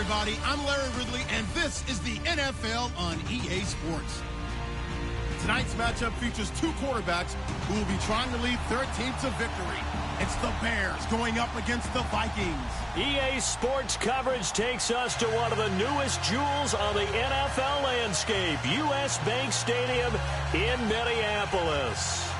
everybody. I'm Larry Ridley, and this is the NFL on EA Sports. Tonight's matchup features two quarterbacks who will be trying to lead their team to victory. It's the Bears going up against the Vikings. EA Sports coverage takes us to one of the newest jewels on the NFL landscape, US Bank Stadium in Minneapolis.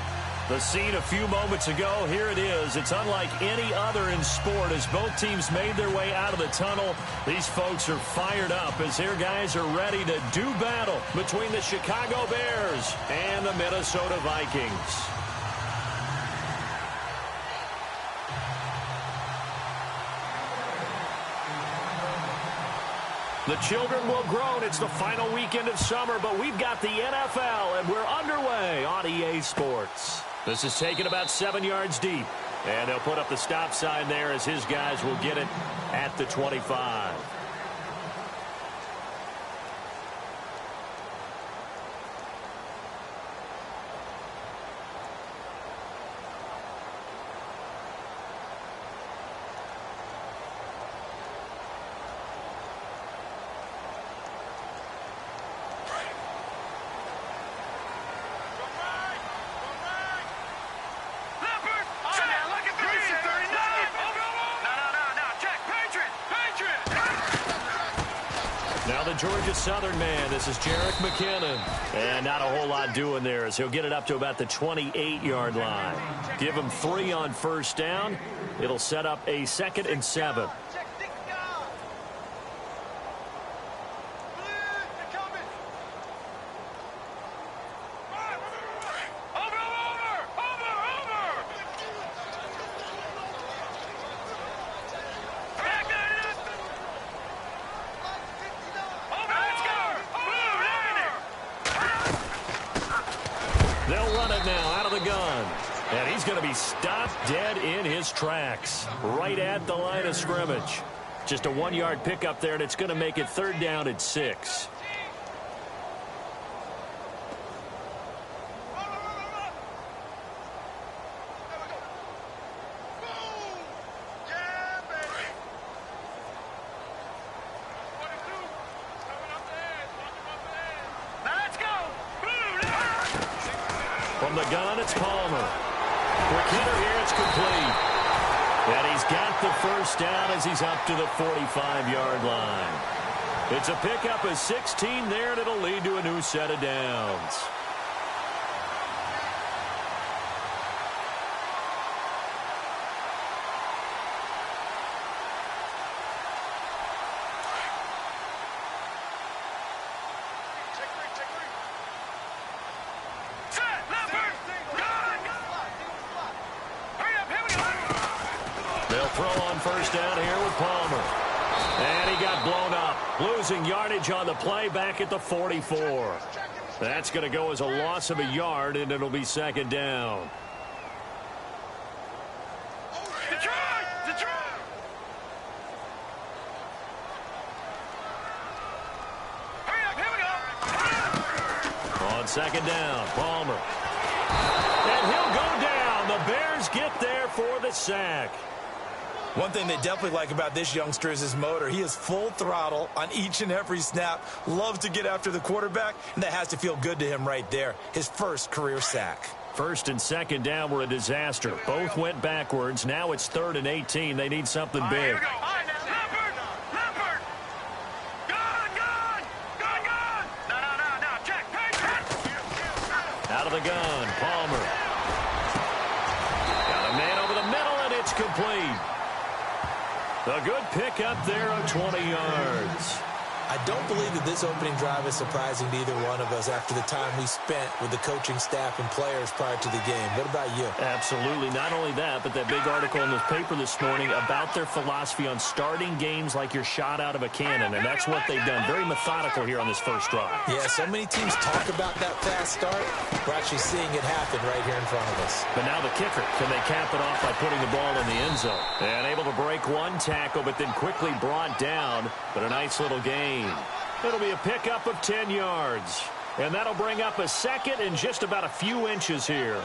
The scene a few moments ago, here it is. It's unlike any other in sport as both teams made their way out of the tunnel. These folks are fired up as their guys are ready to do battle between the Chicago Bears and the Minnesota Vikings. The children will groan. It's the final weekend of summer, but we've got the NFL, and we're underway on EA Sports. This is taken about 7 yards deep, and they'll put up the stop sign there as his guys will get it at the 25. Now the Georgia Southern man, this is Jerick McKinnon. And not a whole lot doing there as he'll get it up to about the 28-yard line. Give him 3 on first down. It'll set up a 2nd and 7. They'll run it now out of the gun. And he's going to be stopped dead in his tracks right at the line of scrimmage. Just a 1-yard pickup there, and it's going to make it 3rd down and 6. From the gun, it's Palmer. Quick hitter here, it's complete. And he's got the first down as he's up to the 45-yard line. It's a pickup of 16 there, and it'll lead to a new set of downs. They'll throw on first down here with Palmer. And he got blown up. Losing yardage on the play back at the 44. That's going to go as a loss of a yard, and it'll be 2nd down. On 2nd down, Palmer. And he'll go down. The Bears get there for the sack. One thing they definitely like about this youngster is his motor. He is full throttle on each and every snap. Loves to get after the quarterback, and that has to feel good to him right there. His first career sack. 1st and 2nd down were a disaster. Both went backwards. Now it's 3rd and 18. They need something big. Out of the gun, Palmer. Got a man over the middle, and it's complete. A good pickup there of 20 yards. I don't believe that this opening drive is surprising to either one of us after the time we spent with the coaching staff and players prior to the game. What about you? Absolutely. Not only that, but that big article in the paper this morning about their philosophy on starting games like you're shot out of a cannon, and that's what they've done. Very methodical here on this first drive. Yeah, so many teams talk about that fast start. We're actually seeing it happen right here in front of us. But now the kicker. Can they cap it off by putting the ball in the end zone? And able to break one tackle, but then quickly brought down. But a nice little gain. It'll be a pickup of 10 yards. And that'll bring up a 2nd and just about a few inches here.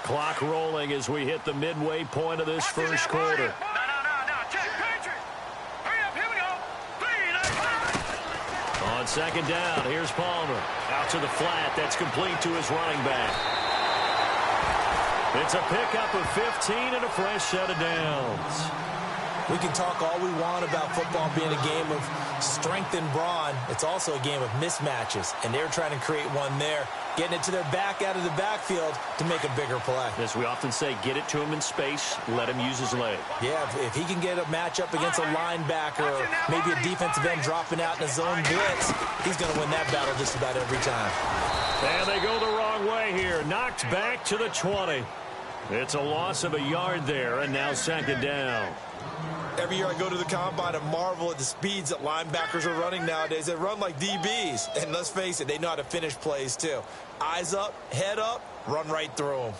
clock rolling as we hit the midway point of this first quarter. No. Check, Patriot. Hurry up, here we go. 3, On second down, here's Palmer. Out to the flat. That's complete to his running back. It's a pickup of 15 and a fresh set of downs. We can talk all we want about football being a game of strength and brawn. It's also a game of mismatches, and they're trying to create one there, getting it to their back out of the backfield to make a bigger play. As we often say, get it to him in space, let him use his leg. Yeah, if he can get a matchup against a linebacker or maybe a defensive end dropping out in a zone blitz, he's going to win that battle just about every time. And they go the wrong way here. Knocked back to the 20. It's a loss of a yard there, and now second down. Every year I go to the combine and marvel at the speeds that linebackers are running nowadays. They run like DBs. And let's face it, they know how to finish plays too. Eyes up, head up, run right through them.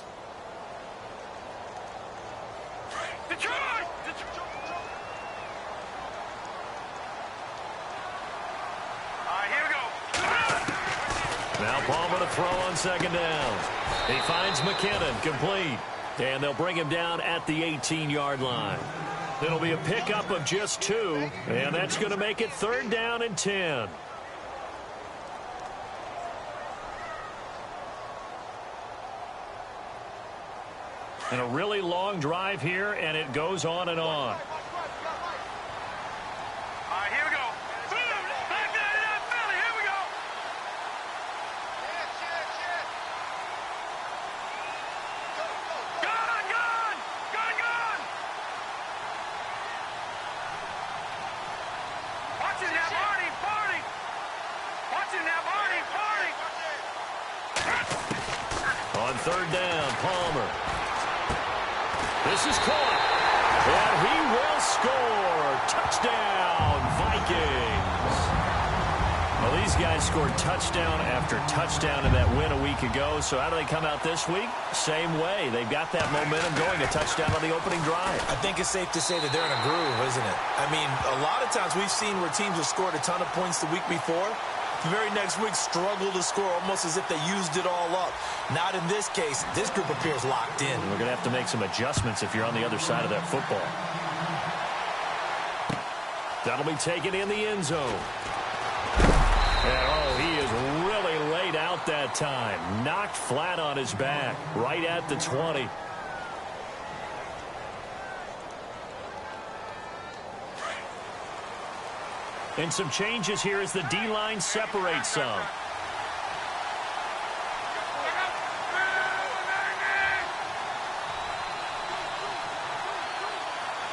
Detroit! All right, here we go. Now Palmer to throw on second down. He finds McKinnon, complete. And they'll bring him down at the 18-yard line. It'll be a pickup of just 2, and that's going to make it third down and 10. And a really long drive here, and it goes on and on. All right, here we go. Back there in that belly. Here we go. Gun. Watching that, Marty. Watching that, Marty. On third down, Palmer. This is caught, and he will score. Touchdown, Vikings. Well, these guys scored touchdown after touchdown in that win a week ago. So how do they come out this week? Same way. They've got that momentum going, a touchdown on the opening drive. I think it's safe to say that they're in a groove, isn't it? I mean, a lot of times we've seen where teams have scored a ton of points the week before. The very next week struggle to score almost as if they used it all up. Not in this case. This group appears locked in. We're going to have to make some adjustments if you're on the other side of that football. That'll be taken in the end zone. And, oh, he is really laid out that time. Knocked flat on his back, right at the 20. And some changes here as the D-line separates some.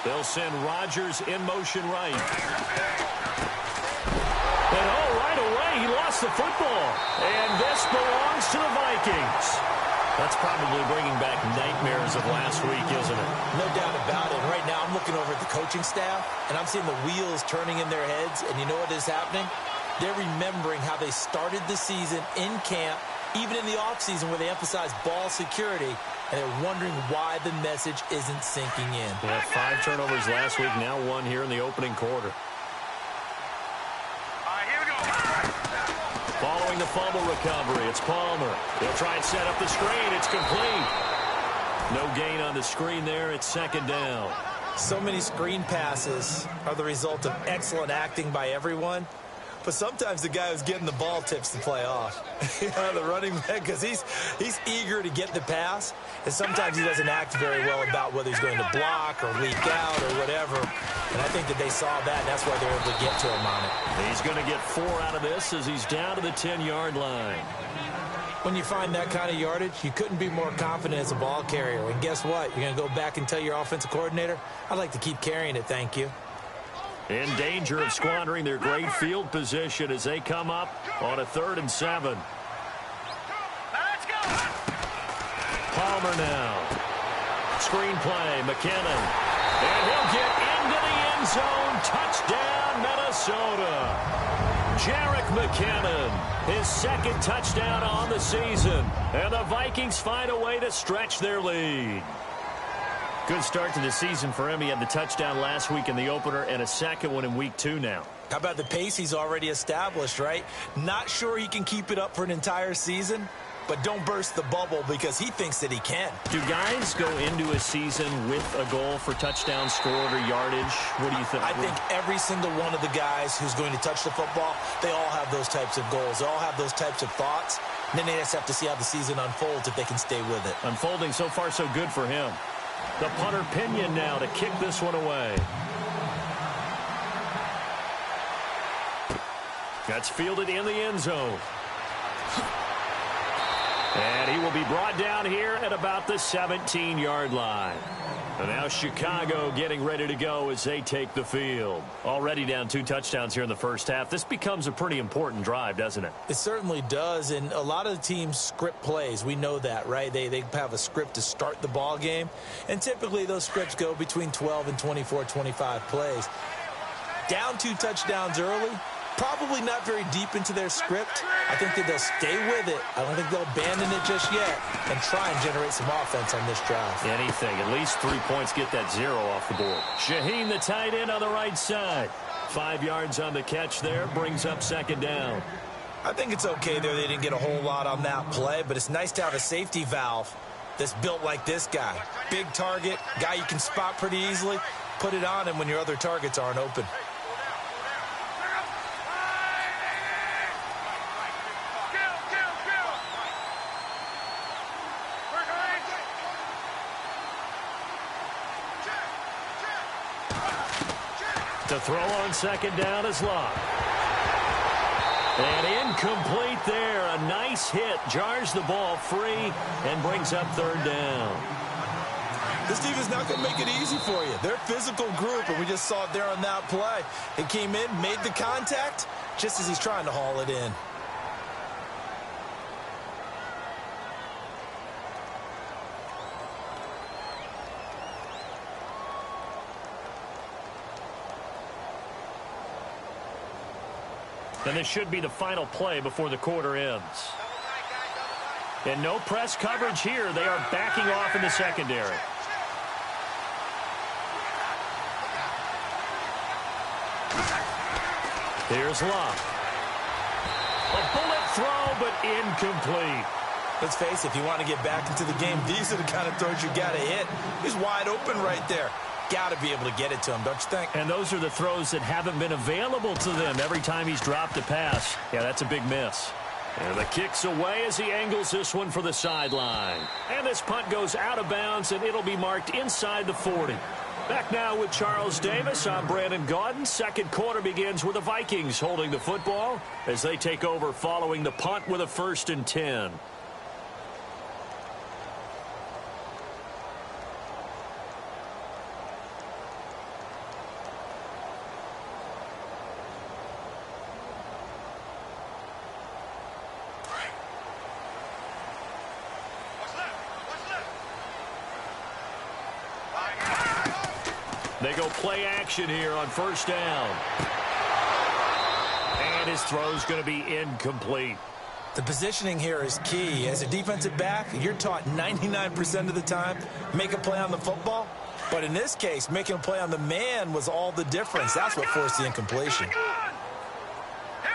They'll send Rodgers in motion right. And oh, right away, he lost the football. And this belongs to the Vikings. That's probably bringing back nightmares of last week, isn't it? No doubt about it. Right now, I'm looking over at the coaching staff, and I'm seeing the wheels turning in their heads. And you know what is happening? They're remembering how they started the season in camp, even in the offseason where they emphasized ball security, and they're wondering why the message isn't sinking in. Yeah, 5 turnovers last week, now 1 here in the opening quarter. Following the fumble recovery, it's Palmer. He'll try and set up the screen. It's complete. No gain on the screen there. It's second down. So many screen passes are the result of excellent acting by everyone. But sometimes the guy who's getting the ball tips the play off. The running back, because he's eager to get the pass. And sometimes he doesn't act very well about whether he's going to block or leak out or whatever. And I think that they saw that, and that's why they were able to get to him on it. He's going to get 4 out of this as he's down to the 10-yard line. When you find that kind of yardage, you couldn't be more confident as a ball carrier. And guess what? You're going to go back and tell your offensive coordinator, I'd like to keep carrying it, thank you. In danger of squandering their great field position as they come up on a 3rd and 7. Palmer now. Screen play, McKinnon. And he'll get into the end zone. Touchdown, Minnesota. Jerick McKinnon, his 2nd touchdown on the season. And the Vikings find a way to stretch their lead. Good start to the season for him. He had the touchdown last week in the opener and a 2nd one in week 2 now. How about the pace he's already established, right? Not sure he can keep it up for an entire season, but don't burst the bubble because he thinks that he can. Do guys go into a season with a goal for touchdown scored or yardage? What do you think? I think every single one of the guys who's going to touch the football, they all have those types of goals. They all have those types of thoughts. And then they just have to see how the season unfolds if they can stay with it. Unfolding so far so good for him. The punter Pinion now to kick this one away. That's fielded in the end zone. And he will be brought down here at about the 17-yard line. And now Chicago getting ready to go as they take the field. Already down 2 touchdowns here in the first half. This becomes a pretty important drive, doesn't it? It certainly does, and a lot of the teams script plays. We know that, right? They have a script to start the ball game, and typically those scripts go between 12 and 24, 25 plays. Down 2 touchdowns early, probably not very deep into their script. I think that they'll stay with it. I don't think they'll abandon it just yet and try and generate some offense on this drive. Anything. At least 3 points. Get that 0 off the board. Shaheen, the tight end, on the right side. 5 yards on the catch there. Brings up second down. I think it's okay there. They didn't get a whole lot on that play, but it's nice to have a safety valve that's built like this guy. Big target, guy you can spot pretty easily. Put it on him when your other targets aren't open. The throw on second down is locked. And incomplete there. A nice hit. Jars the ball free and brings up third down. This team is not going to make it easy for you. They're a physical group, and we just saw it there on that play. He came in, made the contact, just as he's trying to haul it in. And this should be the final play before the quarter ends. And no press coverage here. They are backing off in the secondary. Here's Locke. A bullet throw, but incomplete. Let's face it, if you want to get back into the game, these are the kind of throws you got to hit. He's wide open right there. Got to be able to get it to him, don't you think? And those are the throws that haven't been available to them every time he's dropped a pass. Yeah, that's a big miss. And the kick's away as he angles this one for the sideline. And this punt goes out of bounds, and it'll be marked inside the 40. Back now with Charles Davis. I'm Brandon Gaudin. Second quarter begins with the Vikings holding the football as they take over following the punt with a 1st and 10. They go play action here on 1st down. And his throw's going to be incomplete. The positioning here is key. As a defensive back, you're taught 99% of the time, make a play on the football. But in this case, making a play on the man was all the difference. That's what forced the incompletion. Here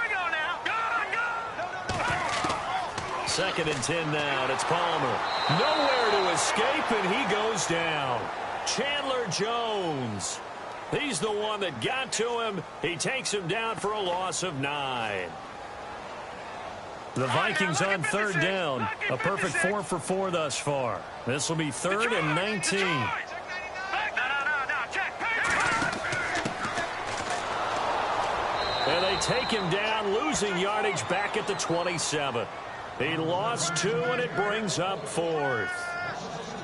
we go now. 2nd and 10 now. And it's Palmer. Nowhere to escape, and he goes down. Chandler Jones. He's the one that got to him. He takes him down for a loss of 9. The Vikings on 3rd down. A perfect 4 for 4 thus far. This will be 3rd and 19. And they take him down, losing yardage back at the 27. He lost 2, and it brings up 4th.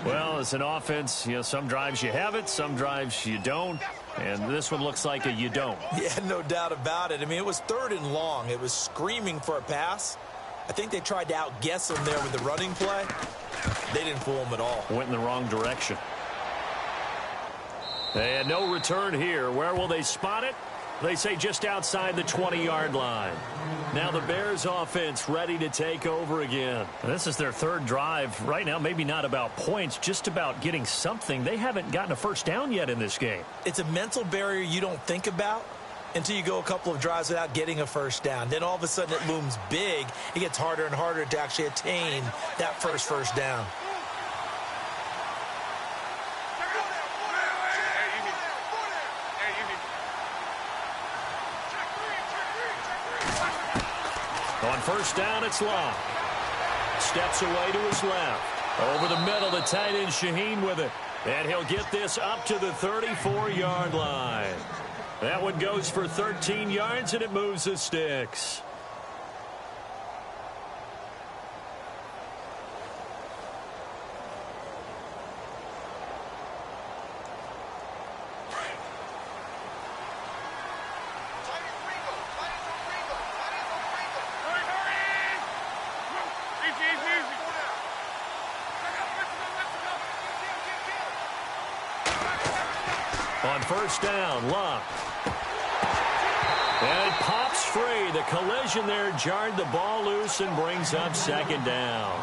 Well, as an offense, some drives you have it, some drives you don't. And this one looks like a you don't. Yeah, no doubt about it. I mean, it was 3rd and long. It was screaming for a pass. I think they tried to outguess him there with the running play. They didn't fool him at all. Went in the wrong direction. And no return here. Where will they spot it? They say just outside the 20-yard line. Now the Bears offense ready to take over again. This is their 3rd drive. Right now, maybe not about points, just about getting something. They haven't gotten a 1st down yet in this game. It's a mental barrier you don't think about until you go a couple of drives without getting a first down. Then all of a sudden it looms big. It gets harder and harder to actually attain that first down. On first down, it's Locke. Steps away to his left. Over the middle, the tight end Shaheen with it. And he'll get this up to the 34-yard line. That one goes for 13 yards, and it moves the sticks. On first down, Locke. And it pops free. The collision there jarred the ball loose and brings up second down.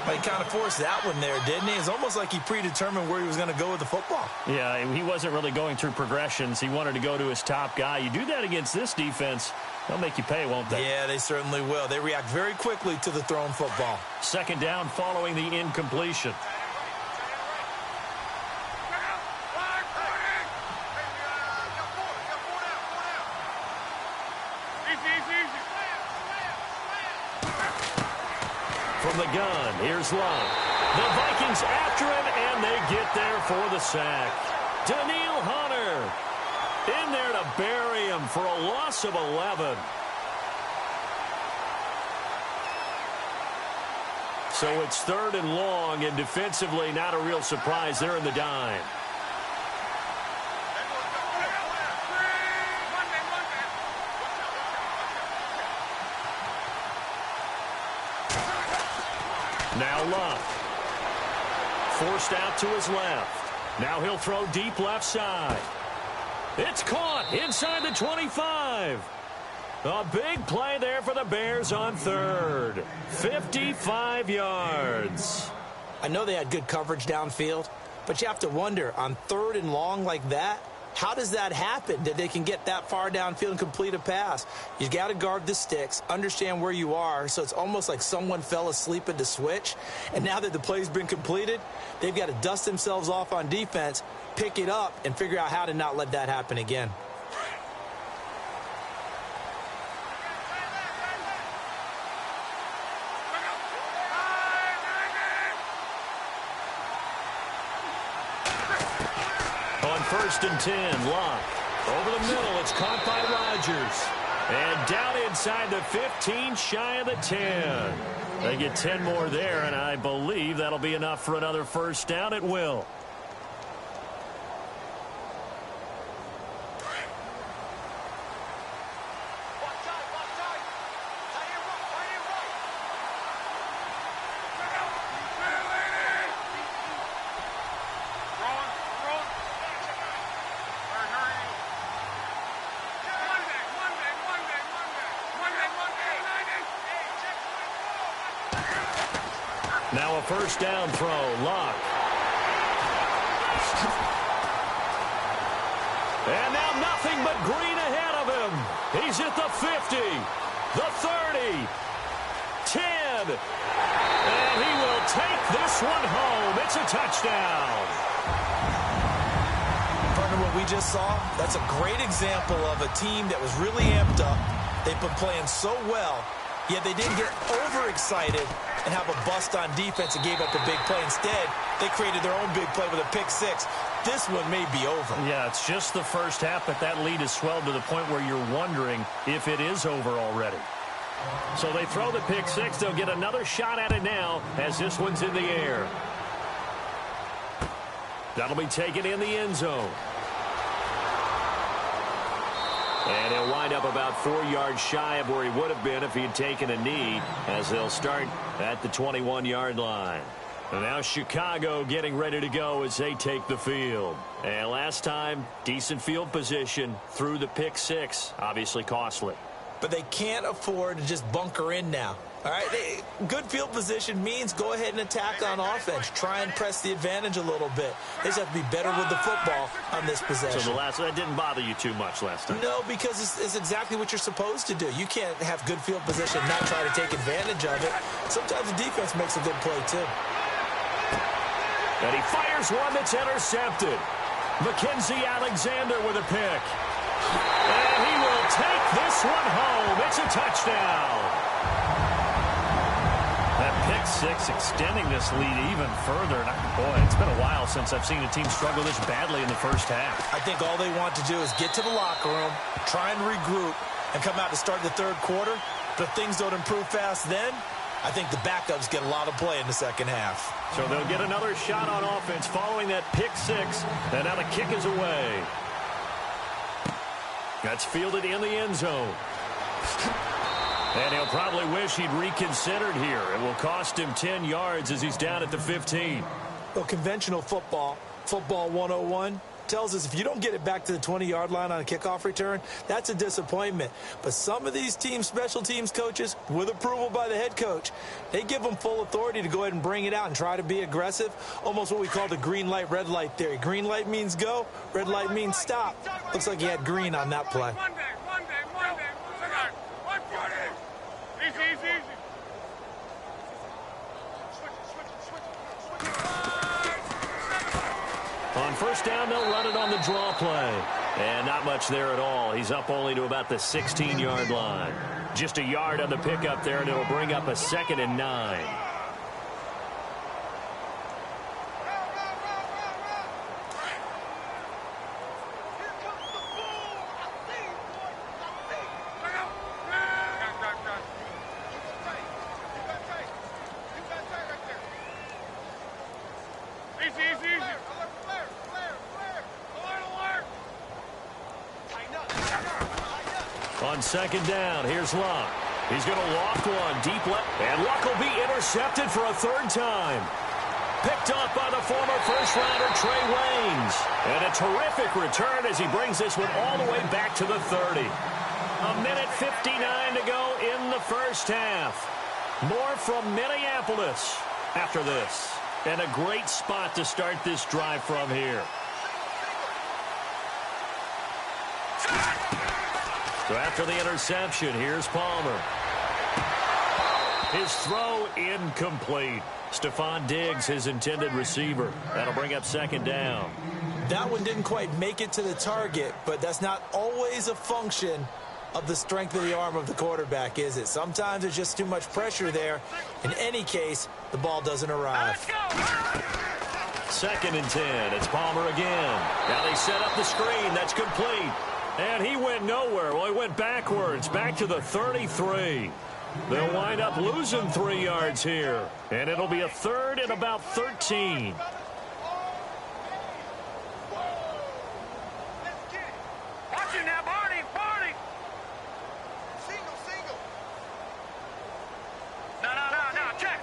But he kind of forced that one there, didn't he? It's almost like he predetermined where he was going to go with the football. Yeah, he wasn't really going through progressions. He wanted to go to his top guy. You do that against this defense, they'll make you pay, won't they? Yeah, they certainly will. They react very quickly to the thrown football. Second down following the incompletion. From the gun, here's Locke. The Vikings after him, and they get there for the sack. Daniil Hunter in there to bury him for a loss of 11. So it's 3rd and long, and defensively not a real surprise. They're in the dime. Now Locke. Forced out to his left. Now he'll throw deep left side. It's caught inside the 25. A big play there for the Bears on 3rd. 55 yards. I know they had good coverage downfield, but you have to wonder, on 3rd and long like that, how does that happen that they can get that far downfield and complete a pass? You got to guard the sticks, understand where you are, so it's almost like someone fell asleep at the switch, and now that the play's been completed, they've got to dust themselves off on defense, pick it up, and figure out how to not let that happen again. First and 10, Locke. Over the middle, it's caught by Rodgers. And down inside the 15, shy of the 10. They get 10 more there, and I believe that'll be enough for another first down. It will. Now a first down throw, Locke. And now nothing but green ahead of him. He's at the 50, the 30, 10. And he will take this one home. It's a touchdown. Partner, what we just saw, that's a great example of a team that was really amped up. They've been playing so well, yet they didn't get overexcited and have a bust on defense and gave up a big play. Instead, they created their own big play with a pick six. This one may be over. Yeah, it's just the first half, but that lead has swelled to the point where you're wondering if it is over already. So they throw the pick six. They'll get another shot at it now as this one's in the air. That'll be taken in the end zone. And he'll wind up about 4 yards shy of where he would have been if he had taken a knee, as they'll start at the 21-yard line. And now Chicago getting ready to go as they take the field. And last time, decent field position through the pick six, obviously costly. But they can't afford to just bunker in now. All right, good field position means go ahead and attack on offense. Try and press the advantage a little bit. They just have to be better with the football on this possession. So that didn't bother you too much last time? No, because it's exactly what you're supposed to do. You can't have good field position and not try to take advantage of it. Sometimes the defense makes a good play, too. And he fires one that's intercepted. Mackenzie Alexander with a pick. And he will take this one home. It's a touchdown. That pick six extending this lead even further. Boy, it's been a while since I've seen a team struggle this badly in the first half. I think all they want to do is get to the locker room, try and regroup, and come out to start the third quarter. But if things don't improve fast then, I think the backups get a lot of play in the second half. So they'll get another shot on offense following that pick six. And now the kick is away. That's fielded in the end zone. And he'll probably wish he'd reconsidered here. It will cost him 10 yards as he's down at the 15. Well, conventional football 101, tells us if you don't get it back to the 20-yard line on a kickoff return, that's a disappointment. But some of these teams, special teams coaches, with approval by the head coach, they give them full authority to go ahead and bring it out and try to be aggressive. Almost what we call the green light, red light theory. Green light means go, red light means stop. Looks like he had green on that play. On first down, they'll run it on the draw play. And not much there at all. He's up only to about the 16-yard line. Just a yard on the pickup there, and it'll bring up a 2nd and 9. On second down, here's Luck. He's going to loft one deep left, and Luck will be intercepted for a 3rd time. Picked up by the former first-rounder Trey Waynes. And a terrific return as he brings this one all the way back to the 30. A minute 59 to go in the first half. More from Minneapolis after this. And a great spot to start this drive from here. So after the interception, here's Palmer. His throw incomplete. Stephon Diggs, his intended receiver. That'll bring up 2nd down. That one didn't quite make it to the target, but that's not always a function of the strength of the arm of the quarterback, is it? Sometimes there's just too much pressure there. In any case, the ball doesn't arrive. 2nd and 10. It's Palmer again. Now they set up the screen. That's complete. And he went nowhere. Well, he went backwards, back to the 33. They'll wind up losing 3 yards here. And it'll be a 3rd and about 13. Watching now, Barney. Single. No. Check.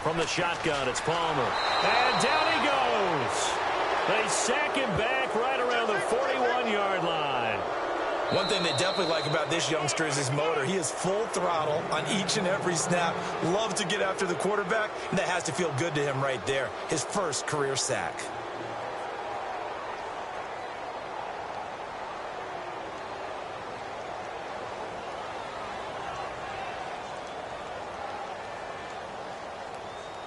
From the shotgun, it's Palmer. And down he goes. They sack him back right around the 41-yard line. One thing they definitely like about this youngster is his motor. He is full throttle on each and every snap. Loves to get after the quarterback, and that has to feel good to him right there. His first career sack.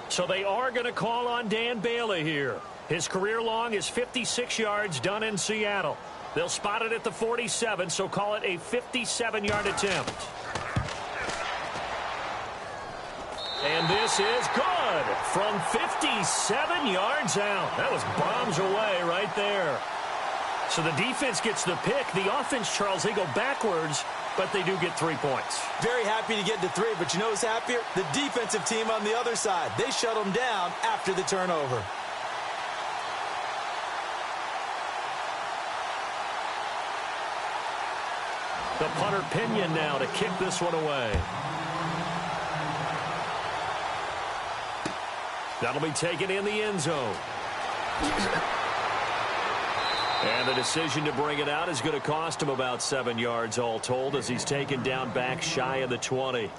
So they are going to call on Dan Bailey here. His career long is 56 yards done in Seattle. They'll spot it at the 47, so call it a 57-yard attempt. And this is good from 57 yards out. That was bombs away right there. So the defense gets the pick. The offense, Charles, they go backwards, but they do get 3 points. Very happy to get to 3, but you know who's happier? The defensive team on the other side. They shut them down after the turnover. The punter Pinion now to kick this one away. That'll be taken in the end zone. And the decision to bring it out is going to cost him about 7 yards all told as he's taken down back shy of the 20.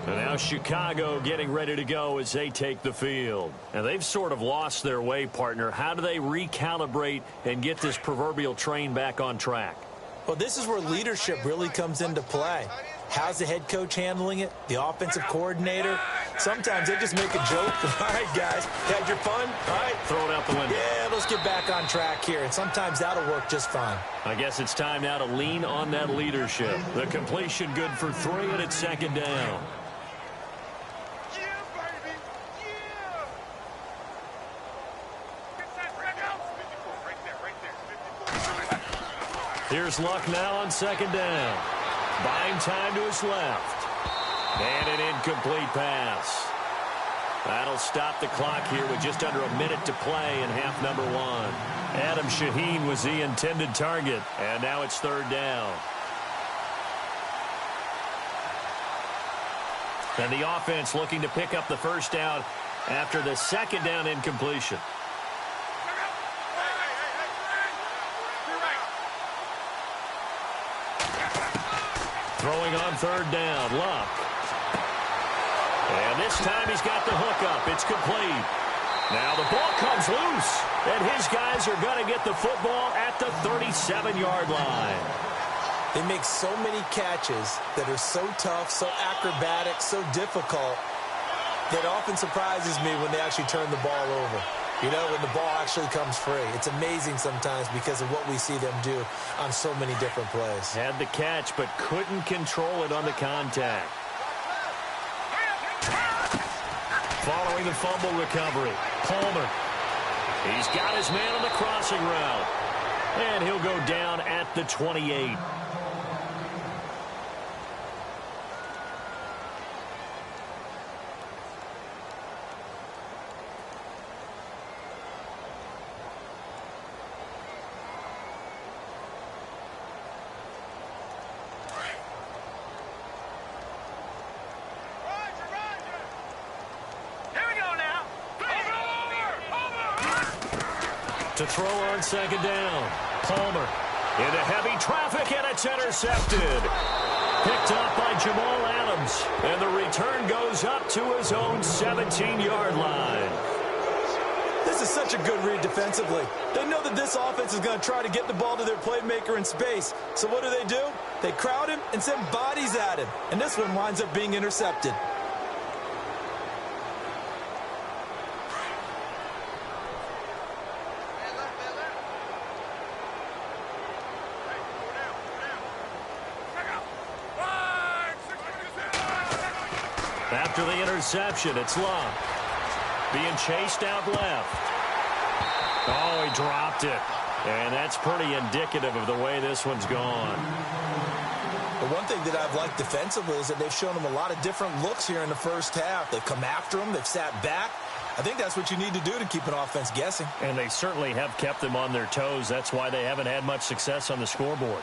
And now Chicago getting ready to go as they take the field. And they've sort of lost their way, partner. How do they recalibrate and get this proverbial train back on track? Well, this is where leadership really comes into play. How's the head coach handling it? The offensive coordinator? Sometimes they just make a joke. All right, guys, had your fun? All right. Throw it out the window. Yeah, let's get back on track here. And sometimes that'll work just fine. I guess it's time now to lean on that leadership. The completion good for 3, and it's 2nd down. Here's Luck now on 2nd down. Buying time to his left. And an incomplete pass. That'll stop the clock here with just under a minute to play in half number 1. Adam Shaheen was the intended target, and now it's 3rd down. And the offense looking to pick up the 1st down after the 2nd down incompletion. Throwing on 3rd down, Luck. And this time he's got the hook up. It's complete. Now the ball comes loose, and his guys are going to get the football at the 37-yard line. They make so many catches that are so tough, so acrobatic, so difficult, that often surprises me when they actually turn the ball over. You know, when the ball actually comes free. It's amazing sometimes because of what we see them do on so many different plays. Had the catch, but couldn't control it on the contact. Following the fumble recovery, Palmer. He's got his man on the crossing route. And he'll go down at the 28. To throw on 2nd down. Palmer into heavy traffic, and it's intercepted. Picked up by Jamal Adams. And the return goes up to his own 17-yard line. This is such a good read defensively. They know that this offense is going to try to get the ball to their playmaker in space. So what do? They crowd him and send bodies at him. And this one winds up being intercepted. After the interception, it's Luck. Being chased out left. Oh, he dropped it. And that's pretty indicative of the way this one's gone. The one thing that I've liked defensively is that they've shown them a lot of different looks here in the 1st half. They've come after them. They've sat back. I think that's what you need to do to keep an offense guessing. And they certainly have kept them on their toes. That's why they haven't had much success on the scoreboard.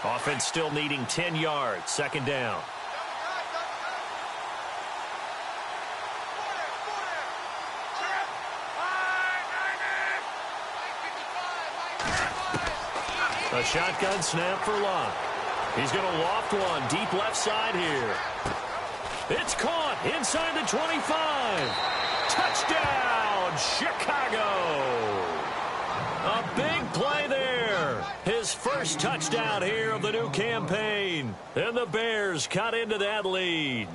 Offense still needing 10 yards. 2nd down. A shotgun snap for Luck. He's going to loft one deep left side here. It's caught inside the 25. Touchdown, Chicago. A big play there. His first touchdown here of the new campaign. And the Bears cut into that lead.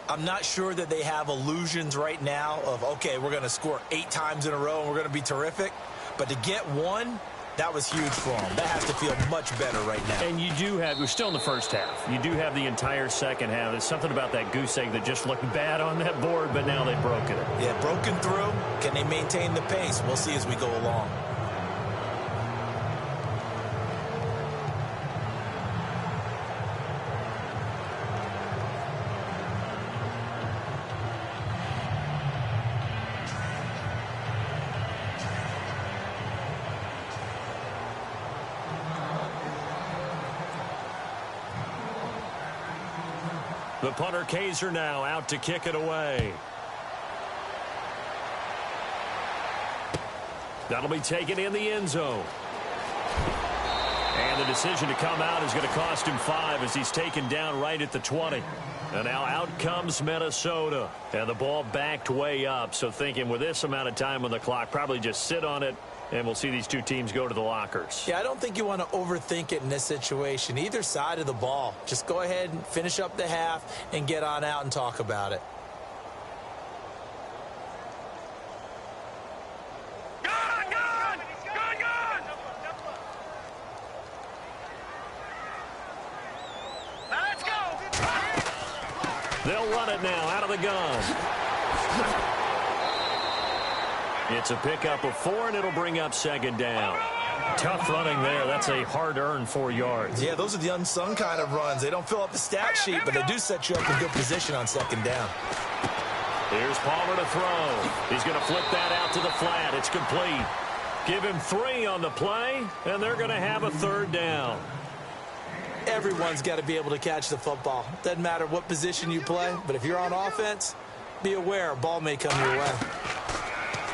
I'm not sure that they have illusions right now of, okay, we're going to score 8 times in a row and we're going to be terrific. But to get one, that was huge for them. That has to feel much better right now. And you do have, we're still in the 1st half. You do have the entire 2nd half. There's something about that goose egg that just looked bad on that board, but now they've broken it. Yeah, broken through. Can they maintain the pace? We'll see as we go along. The punter Kaiser now out to kick it away. That'll be taken in the end zone. And the decision to come out is going to cost him 5 as he's taken down right at the 20. And now out comes Minnesota. And the ball backed way up. So thinking with this amount of time on the clock, probably just sit on it, and we'll see these two teams go to the lockers. Yeah, I don't think you want to overthink it in this situation. Either side of the ball. Just go ahead and finish up the half and get on out and talk about it. They'll run it now out of the gun. It's a pickup of 4, and it'll bring up second down. Tough running there. That's a hard-earned 4 yards. Yeah, those are the unsung kind of runs. They don't fill up the stat sheet, but they do set you up in good position on second down. Here's Palmer to throw. He's going to flip that out to the flat. It's complete. Give him 3 on the play, and they're going to have a third down. Everyone's got to be able to catch the football. Doesn't matter what position you play, but if you're on offense, be aware a ball may come your way.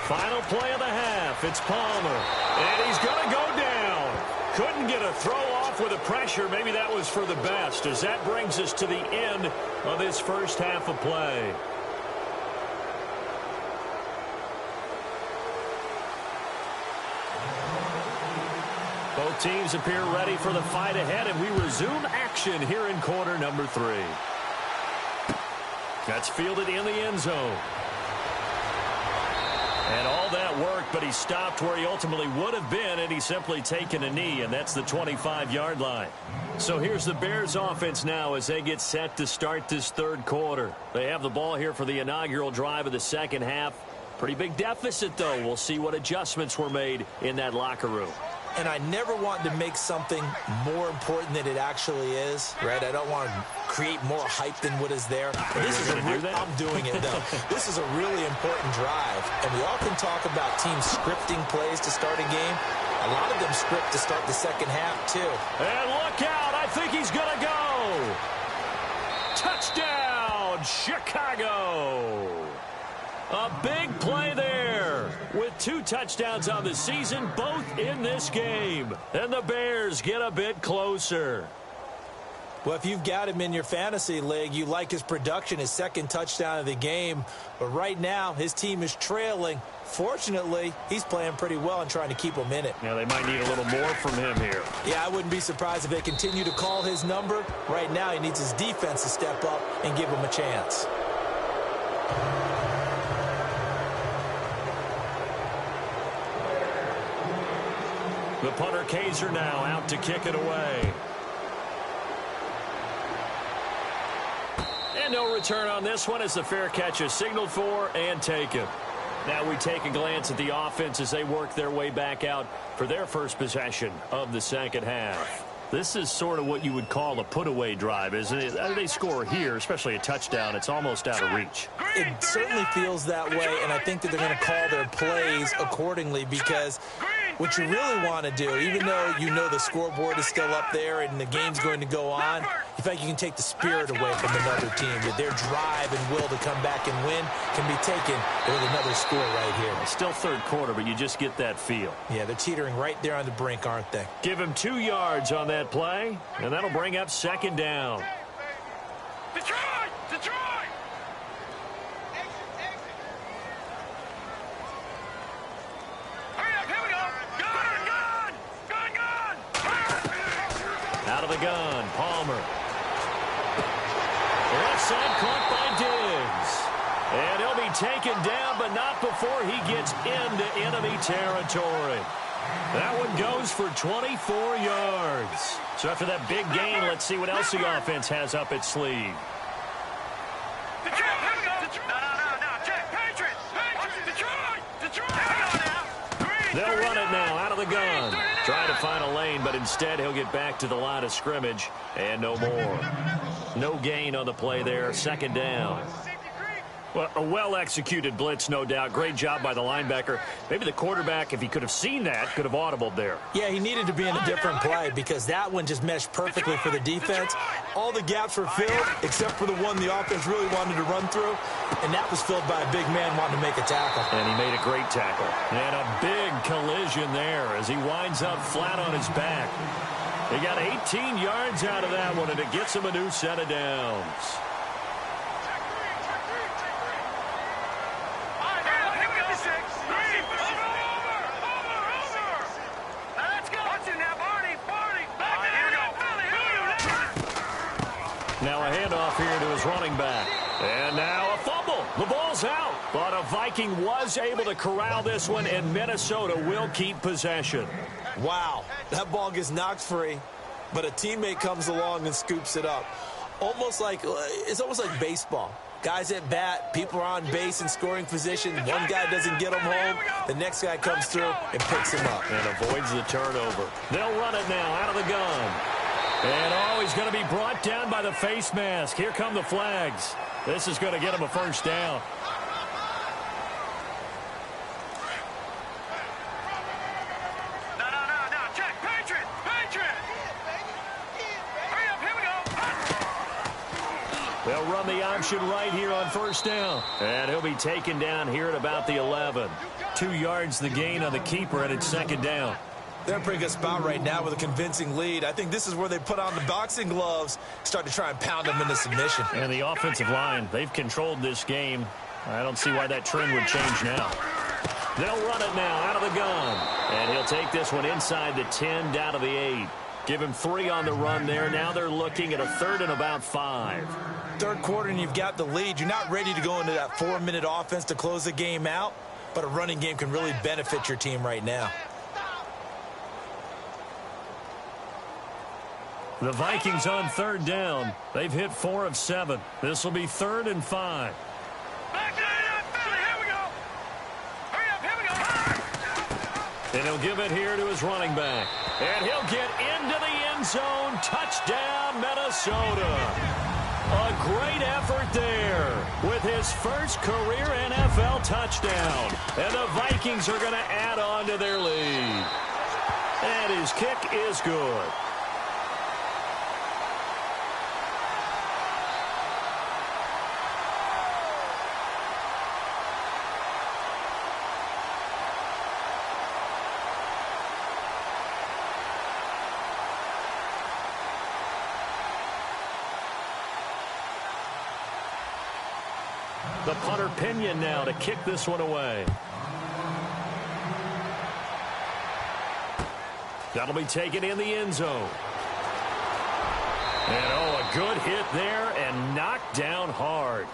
Final play of the half. It's Palmer. And he's going to go down. Couldn't get a throw off with the pressure. Maybe that was for the best, as that brings us to the end of this first half of play. Both teams appear ready for the fight ahead, and we resume action here in quarter number 3. That's fielded in the end zone. And all that worked, but he stopped where he ultimately would have been, and he's simply taken a knee, and that's the 25-yard line. So here's the Bears offense now as they get set to start this third quarter. They have the ball here for the inaugural drive of the second half. Pretty big deficit, though. We'll see what adjustments were made in that locker room. And I never want to make something more important than it actually is, right? I don't want to create more hype than what is there. This is I'm doing it, though. This is a really important drive. And we all can talk about teams scripting plays to start a game. A lot of them script to start the second half, too. And look out. I think he's going to go. Touchdown, Chicago. A big play there with 2 touchdowns on the season, both in this game. And the Bears get a bit closer. Well, if you've got him in your fantasy league, you like his production, his second touchdown of the game. But right now, his team is trailing. Fortunately, he's playing pretty well and trying to keep them in it. Yeah, they might need a little more from him here. Yeah, I wouldn't be surprised if they continue to call his number. Right now, he needs his defense to step up and give him a chance. The punter Kaiser now out to kick it away. And no return on this one as the fair catch is signaled for and taken. Now we take a glance at the offense as they work their way back out for their first possession of the second half. This is sort of what you would call a put-away drive, isn't it? They score here, especially a touchdown. It's almost out of reach. It certainly feels that way, and I think that they're going to call their plays accordingly because what you really want to do, even though you know the scoreboard is still up there and the game's going to go on, in fact, you can take the spirit away from another team. That their drive and will to come back and win can be taken with another score right here. It's still third quarter, but you just get that feel. Yeah, they're teetering right there on the brink, aren't they? Give him 2 yards on that play, and that'll bring up second down. Detroit! Detroit! Out of the gun, Palmer. Left side caught by Diggs. And he'll be taken down, but not before he gets into enemy territory. That one goes for 24 yards. So after that big gain, let's see what else the offense has up its sleeve. They'll run it now out of the gun. Try to find a lane, but instead he'll get back to the line of scrimmage and no more. No gain on the play there. Second down. Well, a well-executed blitz, no doubt. Great job by the linebacker. Maybe the quarterback, if he could have seen that, could have audibled there. Yeah, he needed to be in a different play because that one just meshed perfectly for the defense. All the gaps were filled except for the one the offense really wanted to run through, and that was filled by a big man wanting to make a tackle. And he made a great tackle. And a big collision there as he winds up flat on his back. He got 18 yards out of that one, and it gets him a new set of downs. Now a handoff here to his running back. And now a fumble. The ball's out. But a Viking was able to corral this one, and Minnesota will keep possession. Wow, that ball gets knocked free, but a teammate comes along and scoops it up. It's almost like baseball. Guys at bat, people are on base in scoring position. One guy doesn't get him home. The next guy comes through and picks him up. And avoids the turnover. They'll run it now out of the gun. And he's going to be brought down by the face mask. Here come the flags. This is going to get him a first down. No. Check. Patriot. Hurry up. Here we go. They'll run the option right here on first down. And he'll be taken down here at about the 11. 2 yards the gain on the keeper, and it's second down. They're in a pretty good spot right now with a convincing lead. I think this is where they put on the boxing gloves, start to try and pound them into submission. And the offensive line, they've controlled this game. I don't see why that trend would change now. They'll run it now out of the gun. And he'll take this one inside the 10 down to the 8. Give him 3 on the run there. Now they're looking at a 3rd and about 5. Third quarter and you've got the lead. You're not ready to go into that 4-minute offense to close the game out, but a running game can really benefit your team right now. The Vikings on 3rd down. They've hit 4 of 7. This will be 3rd and 5. Back to Philly. Here we go. Hurry up. Here we go. And he'll give it here to his running back. And he'll get into the end zone. Touchdown, Minnesota. A great effort there with his first career NFL touchdown. And the Vikings are going to add on to their lead. And his kick is good. The punter Pinion now to kick this one away. That'll be taken in the end zone. And a good hit there and knocked down hard.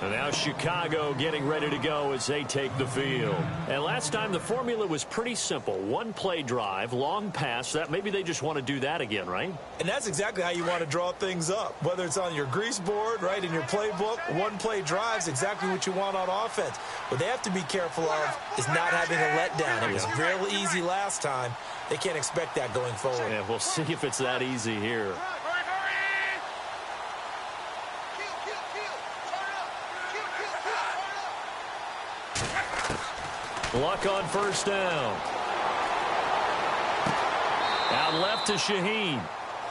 And now Chicago getting ready to go as they take the field. And last time the formula was pretty simple. 1-play drive, long pass. That maybe they just want to do that again, right? And that's exactly how you want to draw things up. Whether it's on your grease board, right, in your playbook, 1-play drive is exactly what you want on offense. What they have to be careful of is not having a letdown. It was real easy last time. They can't expect that going forward. Yeah, we'll see if it's that easy here. Luck on first down. Out left to Shaheen.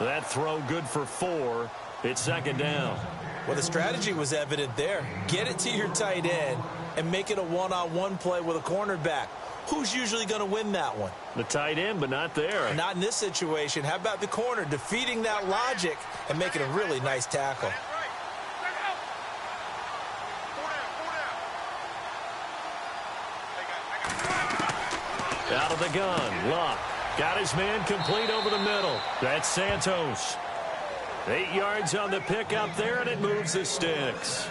That throw good for 4. It's second down. Well, the strategy was evident there. Get it to your tight end and make it a one-on-one play with a cornerback. Who's usually going to win that one? The tight end, but not there. Not in this situation. How about the corner defeating that logic and making a really nice tackle? Out of the gun, Luck. Got his man complete over the middle. That's Santos. 8 yards on the pickup there, and it moves the sticks.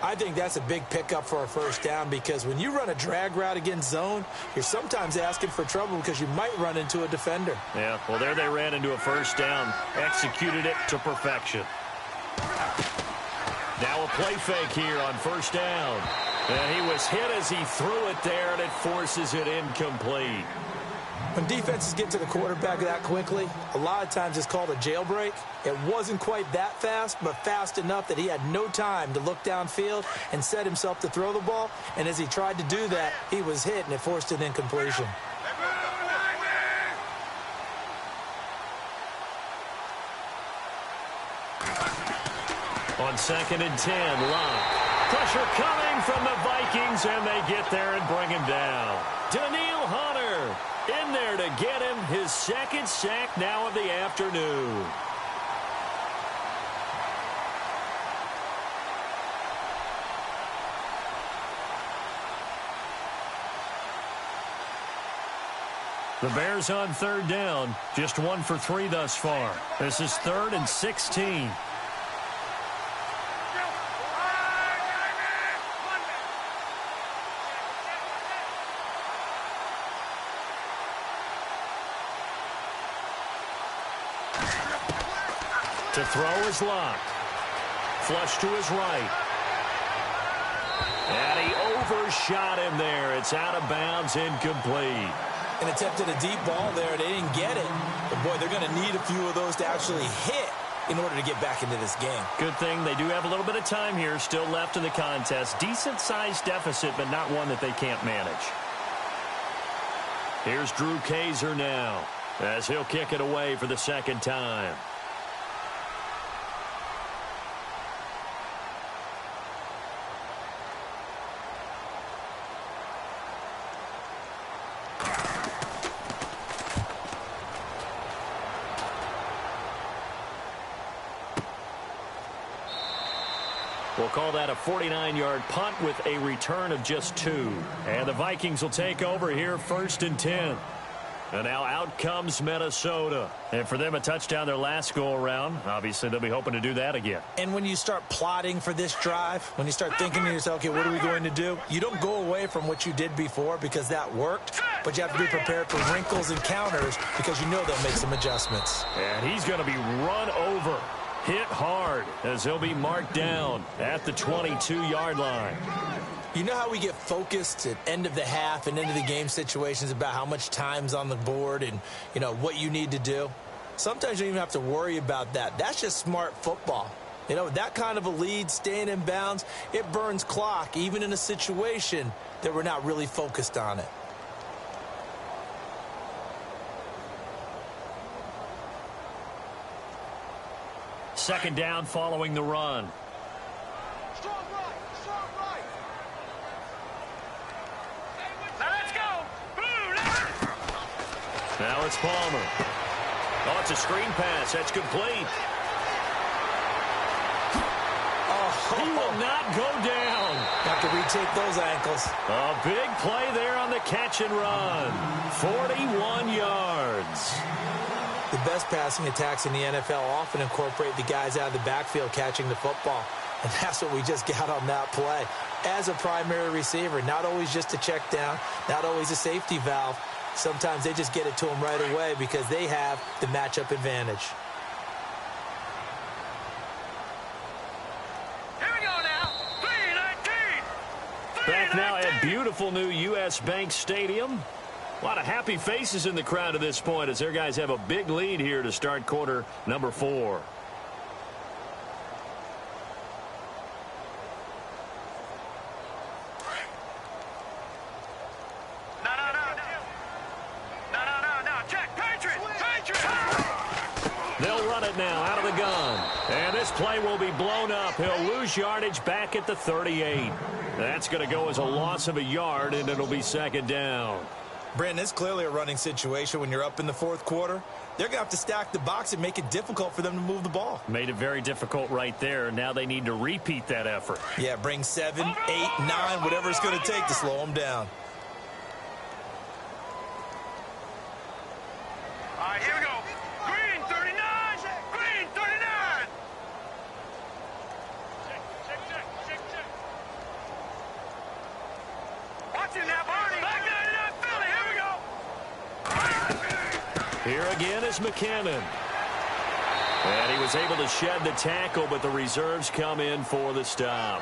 I think that's a big pickup for a first down because when you run a drag route against zone, you're sometimes asking for trouble because you might run into a defender. Yeah, well, there they ran into a first down. Executed it to perfection. Now a play fake here on first down. And he was hit as he threw it there, and it forces it incomplete. When defenses get to the quarterback that quickly, a lot of times it's called a jailbreak. It wasn't quite that fast, but fast enough that he had no time to look downfield and set himself to throw the ball. And as he tried to do that, he was hit, and it forced an incompletion. On 2nd and 10, Locke. Pressure coming from the Vikings, and they get there and bring him down. Daniil Hunter in there to get him his 2nd sack now of the afternoon. The Bears on 3rd down, just 1 for 3 thus far. This is 3rd and 16. To throw is Locke. Flush to his right. And he overshot him there. It's out of bounds, incomplete. And attempted a deep ball there. They didn't get it. But, boy, they're going to need a few of those to actually hit in order to get back into this game. Good thing they do have a little bit of time here still left in the contest. Decent-sized deficit, but not one that they can't manage. Here's Drew Kaiser now as he'll kick it away for the 2nd time. We'll call that a 49-yard punt with a return of just 2. And the Vikings will take over here 1st and 10. And now out comes Minnesota. And for them, a touchdown their last go-around. Obviously, they'll be hoping to do that again. And when you start plotting for this drive, when you start thinking to yourself, okay, what are we going to do? You don't go away from what you did before because that worked. But you have to be prepared for wrinkles and counters because you know they'll make some adjustments. And he's going to be run over. Hit hard as he'll be marked down at the 22-yard line. You know how we get focused at end of the half and end of the game situations about how much time's on the board and, you know, what you need to do? Sometimes you don't even have to worry about that. That's just smart football. You know, that kind of a lead, staying in bounds, it burns clock, even in a situation that we're not really focused on it. Second down following the run. Strong right. Now let's go. Blue. Now it's Palmer. Oh, it's a screen pass. That's complete. Oh, he will not go down. Have to retake those ankles. A big play there on the catch and run. 41 yards. The best passing attacks in the NFL often incorporate the guys out of the backfield catching the football. And that's what we just got on that play. As a primary receiver, not always just a check down, not always a safety valve. Sometimes they just get it to them right away because they have the matchup advantage. Here we go now. 3-19. Back now at beautiful new U.S. Bank Stadium. A lot of happy faces in the crowd at this point as their guys have a big lead here to start quarter number 4. No. Check. Patriot. They'll run it now out of the gun. And this play will be blown up. He'll lose yardage back at the 38. That's going to go as a loss of a yard, and it'll be 2nd down. Brandon, it's clearly a running situation when you're up in the 4th quarter. They're going to have to stack the box and make it difficult for them to move the ball. Made it very difficult right there. Now they need to repeat that effort. Yeah, bring 7, 8, 9, whatever it's going to take to slow them down. All right, here we go. Green 39. Green 39. Check. Watch it now, Barney. Back 99 Philly. Here we go. Here again is McKinnon. And he was able to shed the tackle, but the reserves come in for the stop.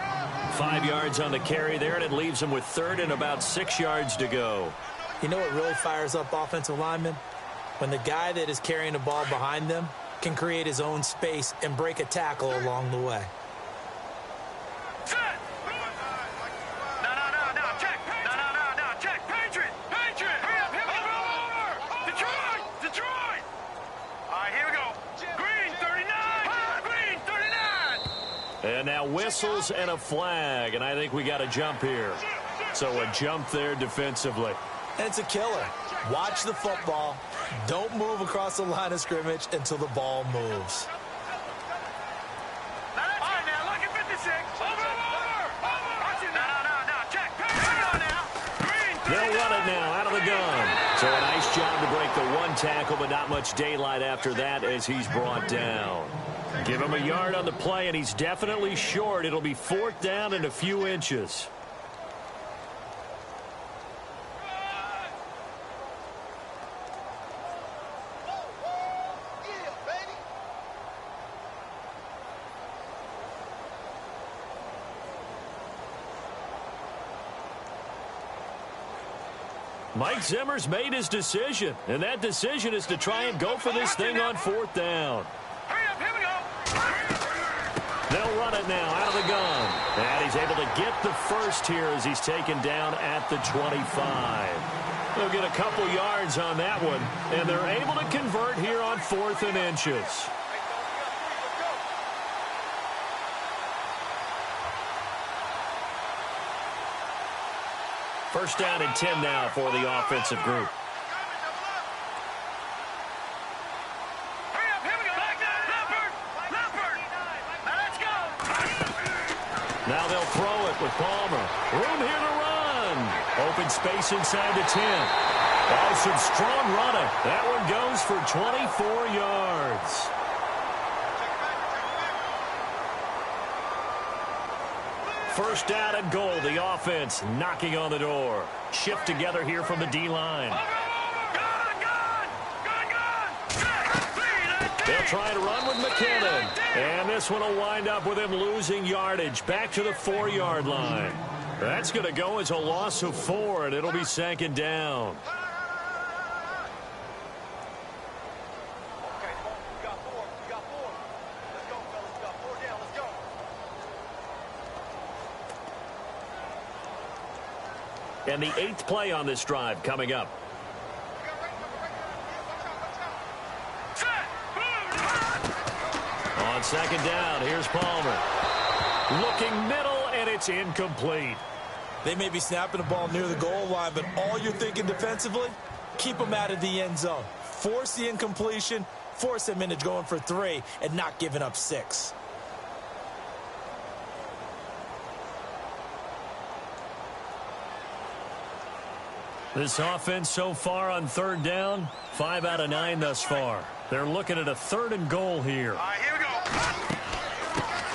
5 yards on the carry there, and it leaves him with 3rd and about 6 yards to go. You know what really fires up offensive linemen? When the guy that is carrying the ball behind them can create his own space and break a tackle along the way. Set! No, check! No, check! Patriot! Hurry up, over! Detroit! All right, here we go. Green 39! Green 39! And now whistles and a flag, and I think we got a jump here. So a jump there defensively. And it's a killer. Watch the football. Don't move across the line of scrimmage until the ball moves. Now that's right now. Look at 56. Over! Watch it now. No, check. Hang on now. Green 39. They'll run it now out of the gun. So a nice job to break the one tackle, but not much daylight after that as he's brought down. Give him a yard on the play, and he's definitely short. It'll be 4th down and a few inches. Mike Zimmer's made his decision, and that decision is to try and go for this thing on 4th down. Hurry up, here we go. They'll run it now out of the gun. And he's able to get the first here as he's taken down at the 25. They'll get a couple yards on that one, and they're able to convert here on 4th and inches. First down and 10 now for the offensive group. Hurry up, here we go. Leopard. Now let's go. Now they'll throw it with Palmer. Room here to run. Open space inside the 10. Oh, some strong running. That one goes for 24 yards. First down and goal. The offense knocking on the door. Shift together here from the D-line. They'll try to run with McKinnon. And this one will wind up with him losing yardage. Back to the 4-yard line. That's going to go as a loss of 4, and it'll be 2nd down. And the 8th play on this drive coming up. On 2nd down, here's Palmer. Looking middle, and it's incomplete. They may be snapping the ball near the goal line, but all you're thinking defensively, keep them out of the end zone. Force the incompletion, force them into going for 3, and not giving up 6. This offense so far on 3rd down, 5 out of 9 thus far. They're looking at a 3rd and goal here. All right, here we go.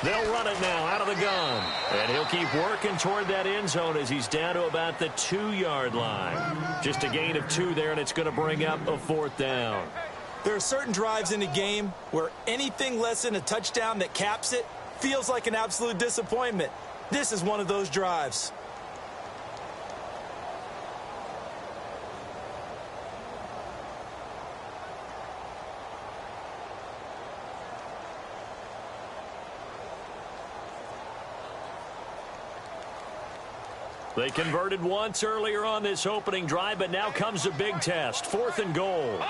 They'll run it now out of the gun. And he'll keep working toward that end zone as he's down to about the 2-yard line. Just a gain of 2 there, and it's going to bring up a 4th down. There are certain drives in the game where anything less than a touchdown that caps it feels like an absolute disappointment. This is one of those drives. They converted once earlier on this opening drive, but now comes a big test. 4th and goal. Over!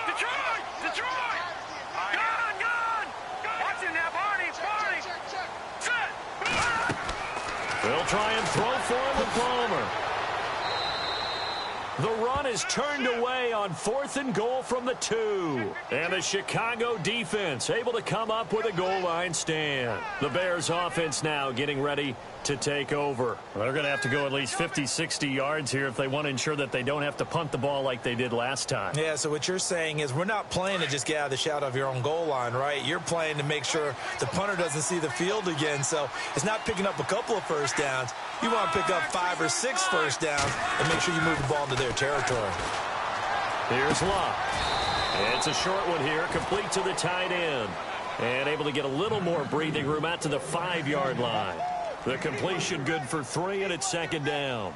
Detroit! Gun! Watch it now, Barney! Set! They'll try and throw for him with Palmer. The run is turned away on 4th and goal from the 2. And the Chicago defense able to come up with a goal line stand. The Bears offense now getting ready to take over. Well, they're going to have to go at least 50, 60 yards here if they want to ensure that they don't have to punt the ball like they did last time. Yeah, so what you're saying is we're not playing to just get out of the shadow of your own goal line, right? You're playing to make sure the punter doesn't see the field again. So it's not picking up a couple of first downs. You want to pick up 5 or 6 first downs and make sure you move the ball into their territory. Here's Luck. It's a short one here, complete to the tight end. And able to get a little more breathing room out to the 5-yard line. The completion good for 3, and it's 2nd down.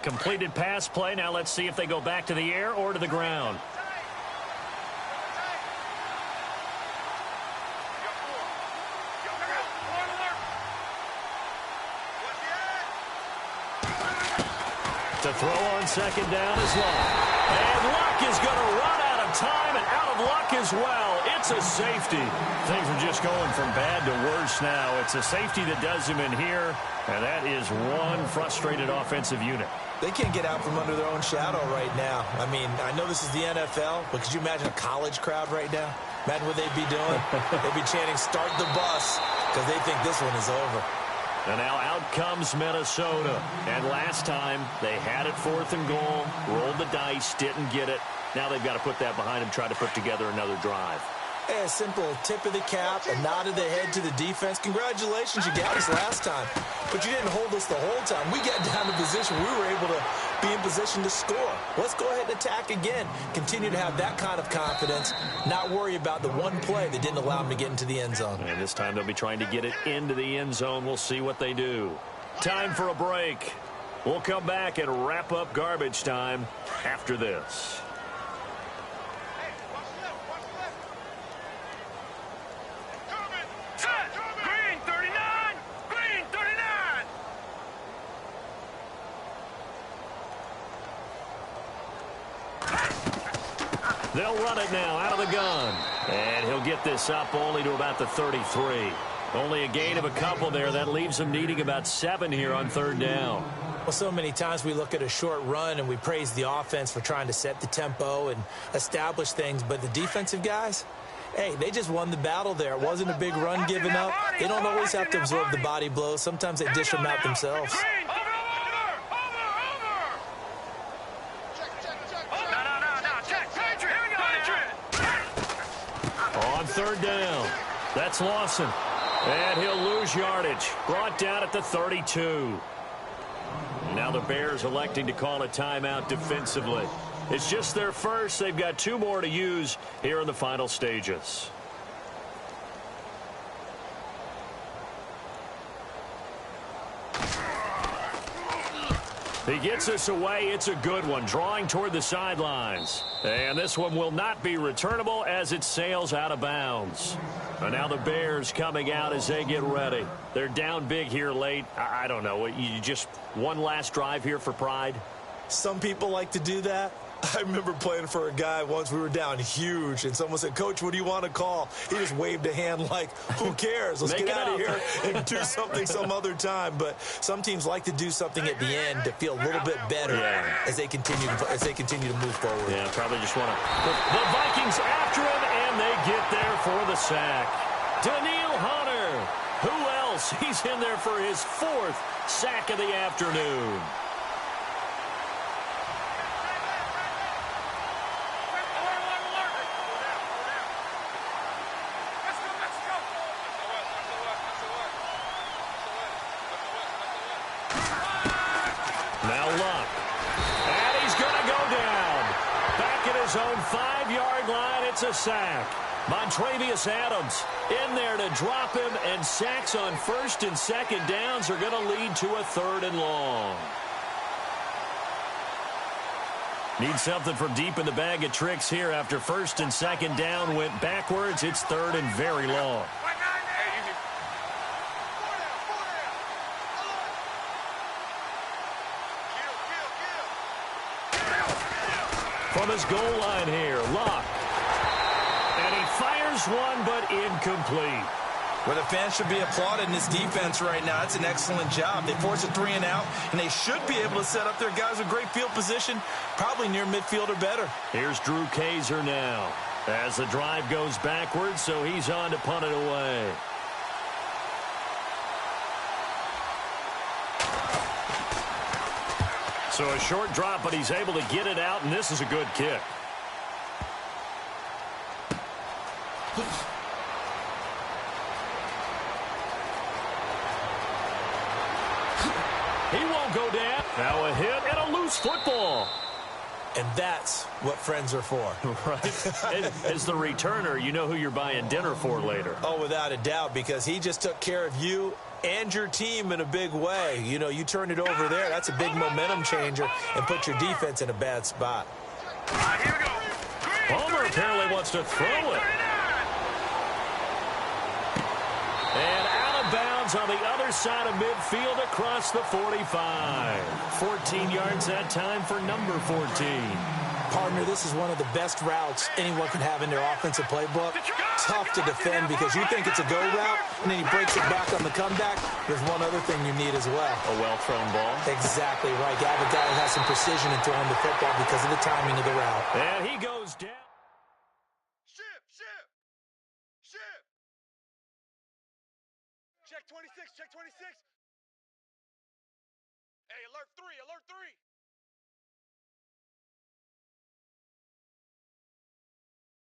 Completed pass play. Now let's see if they go back to the air or to the ground. To throw on second down is Luck. And Luck is going to run out of time and out of luck as well. It's a safety. Things are just going from bad to worse now. It's a safety that does him in here, and that is one frustrated offensive unit. They can't get out from under their own shadow right now. I mean, I know this is the NFL, but could you imagine a college crowd right now? Imagine what they'd be doing. They'd be chanting, "Start the bus," because they think this one is over. And now out comes Minnesota. And last time, they had it 4th and goal, rolled the dice, didn't get it. Now they've got to put that behind them, try to put together another drive. Hey, a simple tip of the cap, a nod of the head to the defense. Congratulations, you got us last time. But you didn't hold us the whole time. We got down to position. We were able to be in position to score. Let's go ahead and attack again. Continue to have that kind of confidence. Not worry about the one play that didn't allow them to get into the end zone. And this time they'll be trying to get it into the end zone. We'll see what they do. Time for a break. We'll come back and wrap up garbage time after this. They'll run it now out of the gun. And he'll get this up only to about the 33. Only a gain of a couple there. That leaves him needing about 7 here on 3rd down. Well, so many times we look at a short run and we praise the offense for trying to set the tempo and establish things. But the defensive guys, hey, they just won the battle there. It wasn't a big run given up. They don't always have to absorb the body blows. Sometimes they dish them out themselves. On 3rd down, that's Lawson. And he'll lose yardage. Brought down at the 32. Now the Bears electing to call a timeout defensively. It's just their first. They've got 2 more to use here in the final stages. He gets us away. It's a good one, drawing toward the sidelines. And this one will not be returnable as it sails out of bounds. And now the Bears coming out as they get ready. They're down big here late. I don't know. You just one last drive here for pride? Some people like to do that. I remember playing for a guy once. We were down huge, and someone said, "Coach, what do you want to call?" He just waved a hand like, "Who cares? Let's get out of here and do something some other time." But some teams like to do something at the end to feel a little bit better as they continue to move forward. Yeah, probably just want to. The Vikings after him, and they get there for the sack. Daniil Hunter. Who else? He's in there for his 4th sack of the afternoon. Own 5-yard line. It's a sack. Montravius Adams in there to drop him, and sacks on 1st and 2nd downs are going to lead to a 3rd and long. Need something from deep in the bag of tricks here. After 1st and 2nd down went backwards, it's 3rd and very long. From his goal line here, Luck. And he fires one, but incomplete. Well, the fans should be applauding this defense right now. That's an excellent job. They force a 3 and out, and they should be able to set up their guys with great field position, probably near midfield or better. Here's Drew Kaiser now as the drive goes backwards, so he's on to punt it away. So a short drop, but he's able to get it out, and this is a good kick. He won't go down. Now a hit and a loose football. And that's what friends are for. Right. As the returner, you know who you're buying dinner for later. Oh, without a doubt, because he just took care of you and your team in a big way. You know, you turn it over there, that's a big momentum changer and put your defense in a bad spot. Here we go. Palmer apparently wants to throw it. And out of bounds on the other side of midfield across the 45. 14 yards that time for number 14. Partner, this is one of the best routes anyone can have in their offensive playbook. Tough to defend because you think it's a go route, and then he breaks it back on the comeback. There's one other thing you need as well. A well-thrown ball. Exactly right. You have a guy who has some precision in throwing the football because of the timing of the route. And he goes down. Ship! Check 26, check 26. Hey, alert 3, alert 3.